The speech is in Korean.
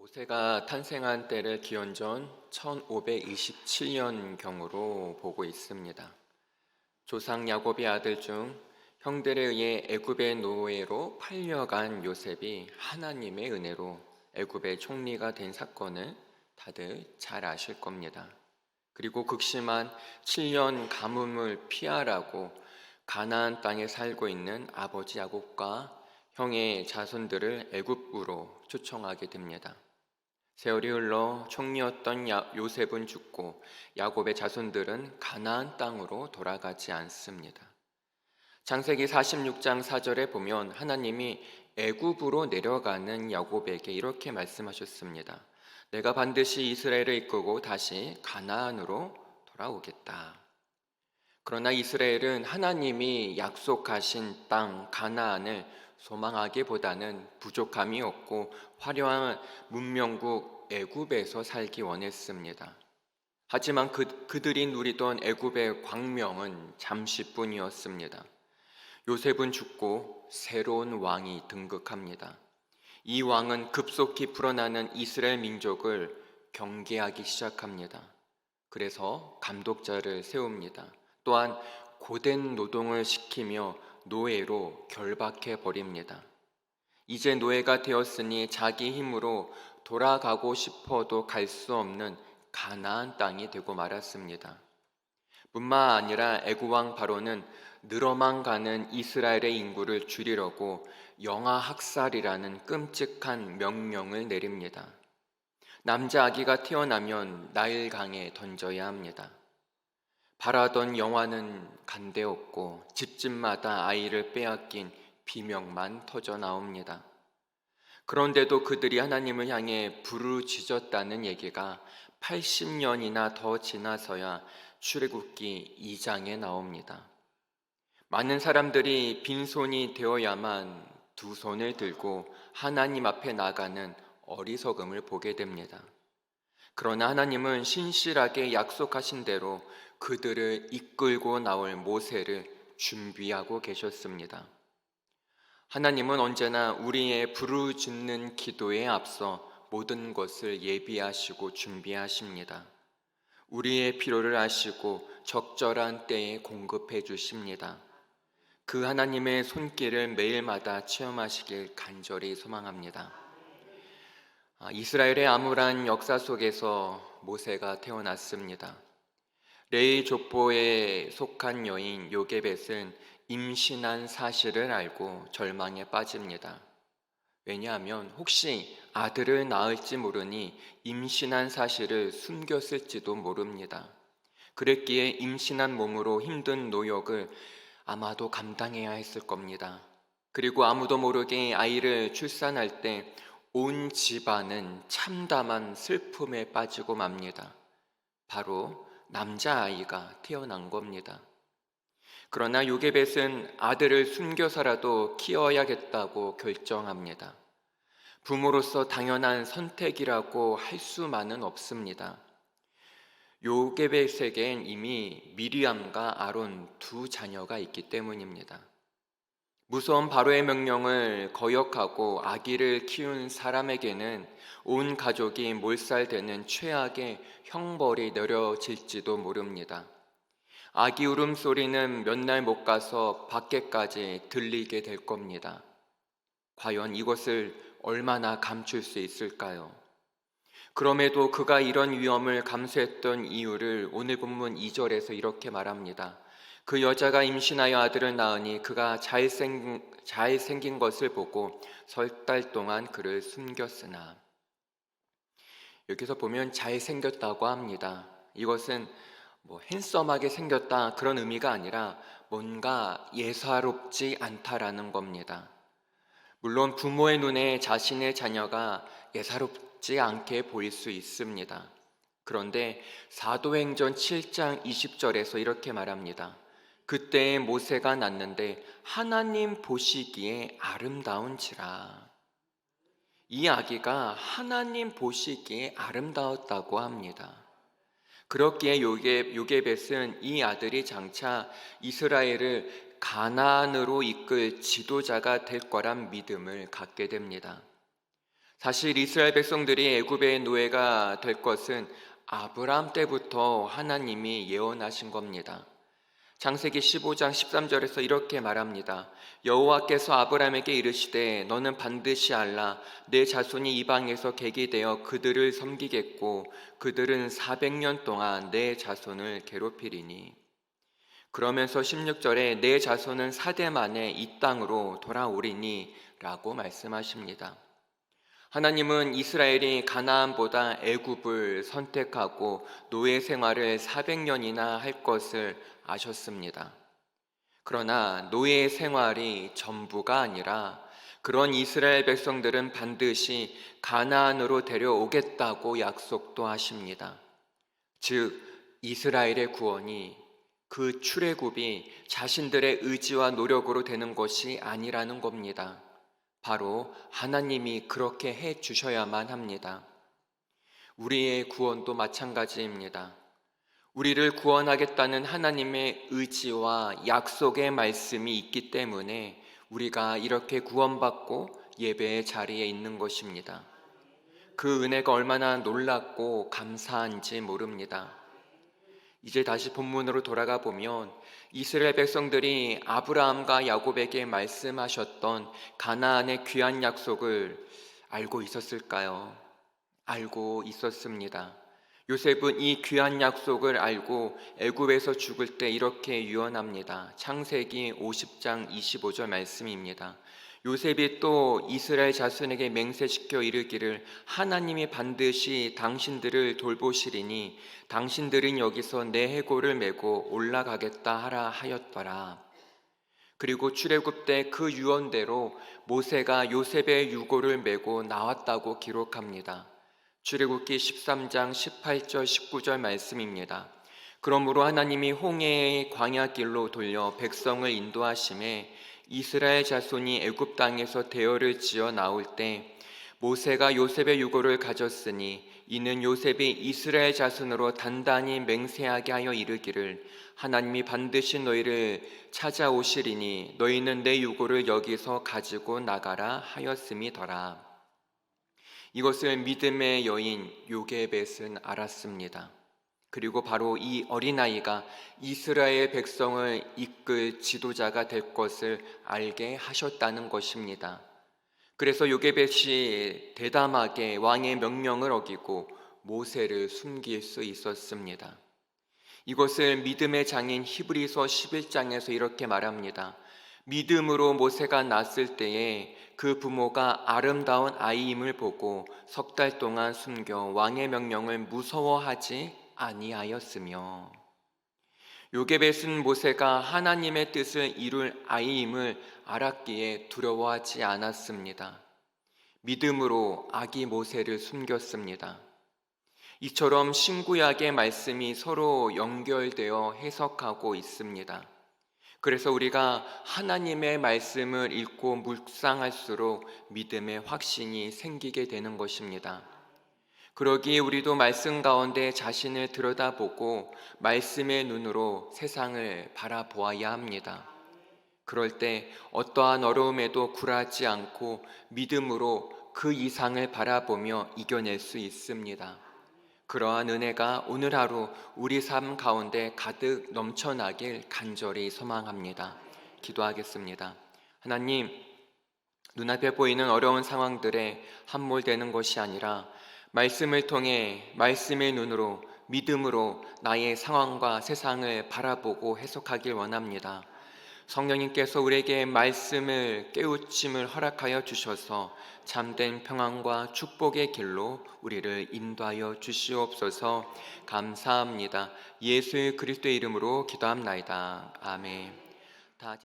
모세가 탄생한 때를 기원전 1527년경으로 보고 있습니다. 조상 야곱의 아들 중 형들에 의해 애굽의 노예로 팔려간 요셉이 하나님의 은혜로 애굽의 총리가 된 사건을 다들 잘 아실 겁니다. 그리고 극심한 7년 가뭄을 피하라고 가나안 땅에 살고 있는 아버지 야곱과 형의 자손들을 애굽으로 초청하게 됩니다. 세월이 흘러 총리였던 요셉은 죽고 야곱의 자손들은 가나안 땅으로 돌아가지 않습니다. 창세기 46장 4절에 보면 하나님이 애굽으로 내려가는 야곱에게 이렇게 말씀하셨습니다. 내가 반드시 이스라엘을 이끌고 다시 가나안으로 돌아오겠다. 그러나 이스라엘은 하나님이 약속하신 땅 가나안을 소망하기보다는 부족함이 없고 화려한 문명국 애굽에서 살기 원했습니다. 하지만 그들이 누리던 애굽의 광명은 잠시뿐이었습니다. 요셉은 죽고 새로운 왕이 등극합니다. 이 왕은 급속히 불어나는 이스라엘 민족을 경계하기 시작합니다. 그래서 감독자를 세웁니다. 또한 고된 노동을 시키며 노예로 결박해 버립니다. 이제 노예가 되었으니 자기 힘으로 돌아가고 싶어도 갈 수 없는 가나안 땅이 되고 말았습니다. 뿐만 아니라 애굽 왕 바로는 늘어만 가는 이스라엘의 인구를 줄이려고 영아학살이라는 끔찍한 명령을 내립니다. 남자 아기가 태어나면 나일강에 던져야 합니다. 바라던 영화는 간데없고 집집마다 아이를 빼앗긴 비명만 터져 나옵니다. 그런데도 그들이 하나님을 향해 부르짖었다는 얘기가 80년이나 더 지나서야 출애굽기 2장에 나옵니다. 많은 사람들이 빈손이 되어야만 두 손을 들고 하나님 앞에 나가는 어리석음을 보게 됩니다. 그러나 하나님은 신실하게 약속하신 대로 그들을 이끌고 나올 모세를 준비하고 계셨습니다. 하나님은 언제나 우리의 부르짖는 기도에 앞서 모든 것을 예비하시고 준비하십니다. 우리의 필요를 아시고 적절한 때에 공급해 주십니다. 그 하나님의 손길을 매일마다 체험하시길 간절히 소망합니다. 이스라엘의 암울한 역사 속에서 모세가 태어났습니다. 레위 족보에 속한 여인 요게벳은 임신한 사실을 알고 절망에 빠집니다. 왜냐하면 혹시 아들을 낳을지 모르니 임신한 사실을 숨겼을지도 모릅니다. 그랬기에 임신한 몸으로 힘든 노역을 아마도 감당해야 했을 겁니다. 그리고 아무도 모르게 아이를 출산할 때 온 집안은 참담한 슬픔에 빠지고 맙니다. 바로 남자아이가 태어난 겁니다. 그러나 요게벳은 아들을 숨겨서라도 키워야겠다고 결정합니다. 부모로서 당연한 선택이라고 할 수만은 없습니다. 요게벳에겐 이미 미리암과 아론 두 자녀가 있기 때문입니다. 무서운 바로의 명령을 거역하고 아기를 키운 사람에게는 온 가족이 몰살되는 최악의 형벌이 내려질지도 모릅니다. 아기 울음소리는 몇 날 못 가서 밖에까지 들리게 될 겁니다. 과연 이것을 얼마나 감출 수 있을까요? 그럼에도 그가 이런 위험을 감수했던 이유를 오늘 본문 2절에서 이렇게 말합니다. 그 여자가 임신하여 아들을 낳으니 그가 잘생긴 것을 보고 석 달 동안 그를 숨겼으나. 여기서 보면 잘생겼다고 합니다. 이것은 핸섬하게 생겼다 그런 의미가 아니라 뭔가 예사롭지 않다라는 겁니다. 물론 부모의 눈에 자신의 자녀가 예사롭지 않게 보일 수 있습니다. 그런데 사도행전 7장 20절에서 이렇게 말합니다. 그때에 모세가 낳는데 하나님 보시기에 아름다운지라. 이 아기가 하나님 보시기에 아름다웠다고 합니다. 그렇기에 요게벳은 이 아들이 장차 이스라엘을 가나안으로 이끌 지도자가 될 거란 믿음을 갖게 됩니다. 사실 이스라엘 백성들이 애굽의 노예가 될 것은 아브라함 때부터 하나님이 예언하신 겁니다. 창세기 15장 13절에서 이렇게 말합니다. 여호와께서 아브라함에게 이르시되 너는 반드시 알라 내 자손이 이방에서 객이 되어 그들을 섬기겠고 그들은 400년 동안 내 자손을 괴롭히리니. 그러면서 16절에 내 자손은 4대 만에 이 땅으로 돌아오리니 라고 말씀하십니다. 하나님은 이스라엘이 가나안보다 애굽을 선택하고 노예 생활을 400년이나 할 것을 아셨습니다. 그러나 노예 생활이 전부가 아니라 그런 이스라엘 백성들은 반드시 가나안으로 데려오겠다고 약속도 하십니다. 즉 이스라엘의 구원이 그 출애굽이 자신들의 의지와 노력으로 되는 것이 아니라는 겁니다. 바로 하나님이 그렇게 해 주셔야만 합니다. 우리의 구원도 마찬가지입니다. 우리를 구원하겠다는 하나님의 의지와 약속의 말씀이 있기 때문에 우리가 이렇게 구원받고 예배의 자리에 있는 것입니다. 그 은혜가 얼마나 놀랍고 감사한지 모릅니다. 이제 다시 본문으로 돌아가 보면 이스라엘 백성들이 아브라함과 야곱에게 말씀하셨던 가나안의 귀한 약속을 알고 있었을까요? 알고 있었습니다. 요셉은 이 귀한 약속을 알고 애굽에서 죽을 때 이렇게 유언합니다. 창세기 50장 25절 말씀입니다. 요셉이 또 이스라엘 자손에게 맹세시켜 이르기를 하나님이 반드시 당신들을 돌보시리니 당신들은 여기서 내 해골을 메고 올라가겠다 하라 하였더라. 그리고 출애굽 때 그 유언대로 모세가 요셉의 유골을 메고 나왔다고 기록합니다. 출애굽기 13장 18절 19절 말씀입니다. 그러므로 하나님이 홍해의 광야길로 돌려 백성을 인도하심에 이스라엘 자손이 애굽 땅에서 대열을 지어 나올 때 모세가 요셉의 유골을 가졌으니 이는 요셉이 이스라엘 자손으로 단단히 맹세하게 하여 이르기를 하나님이 반드시 너희를 찾아오시리니 너희는 내 유골을 여기서 가지고 나가라 하였음이더라. 이것을 믿음의 여인 요게벳은 알았습니다. 그리고 바로 이 어린아이가 이스라엘 백성을 이끌 지도자가 될 것을 알게 하셨다는 것입니다. 그래서 요게벳이 대담하게 왕의 명령을 어기고 모세를 숨길 수 있었습니다. 이것을 믿음의 장인 히브리서 11장에서 이렇게 말합니다. 믿음으로 모세가 낳았을 때에 그 부모가 아름다운 아이임을 보고 석 달 동안 숨겨 왕의 명령을 무서워하지 아니하였으며 요게벳은 모세가 하나님의 뜻을 이룰 아이임을 알았기에 두려워하지 않았습니다. 믿음으로 아기 모세를 숨겼습니다. 이처럼 신구약의 말씀이 서로 연결되어 해석하고 있습니다. 그래서 우리가 하나님의 말씀을 읽고 묵상할수록 믿음의 확신이 생기게 되는 것입니다. 그러기에 우리도 말씀 가운데 자신을 들여다보고 말씀의 눈으로 세상을 바라보아야 합니다. 그럴 때 어떠한 어려움에도 굴하지 않고 믿음으로 그 이상을 바라보며 이겨낼 수 있습니다. 그러한 은혜가 오늘 하루 우리 삶 가운데 가득 넘쳐나길 간절히 소망합니다. 기도하겠습니다. 하나님, 눈앞에 보이는 어려운 상황들에 함몰되는 것이 아니라 말씀을 통해 말씀의 눈으로 믿음으로 나의 상황과 세상을 바라보고 해석하길 원합니다. 성령님께서 우리에게 말씀을 깨우침을 허락하여 주셔서 참된 평안과 축복의 길로 우리를 인도하여 주시옵소서. 감사합니다. 예수 그리스도의 이름으로 기도합나이다. 아멘.